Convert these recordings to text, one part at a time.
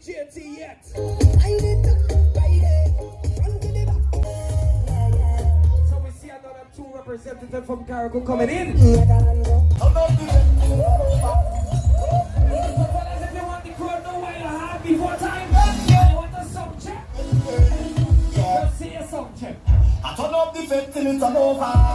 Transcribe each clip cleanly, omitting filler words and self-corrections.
JT yet. So we see another two representatives from Carriacou coming in. If you want the crowd know why you're hard before time, you want a song check. Just say a song check. I turn up the fed till it's all over.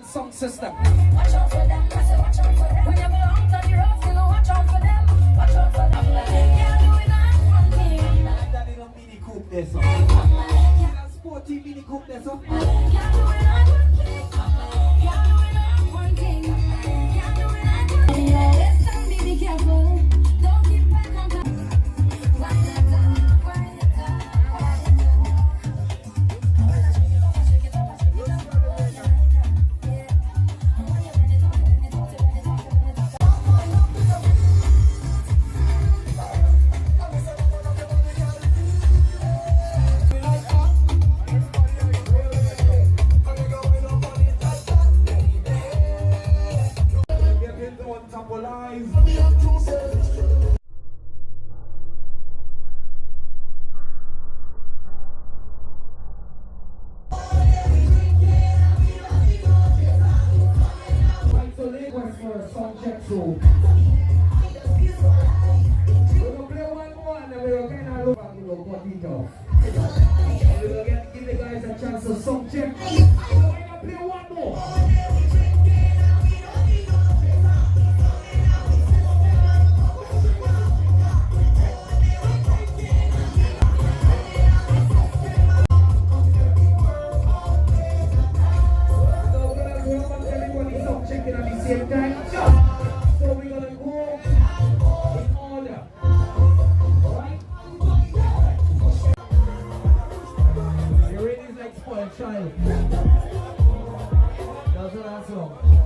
Song system. Watch out for them, watch out for them. When you go out on the road, you know, watch out for them. Watch out for them. Can't do it on one thing. Like that little mini coupe there, so. That sporty mini coupe there, so. Can't do it on one thing. Can't do it on one thing. Can't do it on one thing. Let's not be careful. Don't keep back on top. Wind it up, wind it up, wind it up. child. That's what I saw.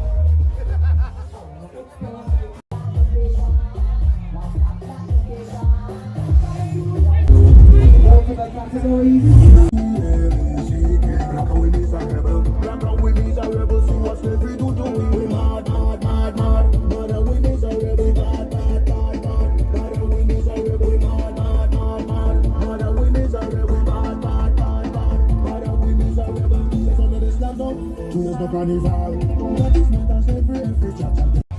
carnival. That is not as every chapter.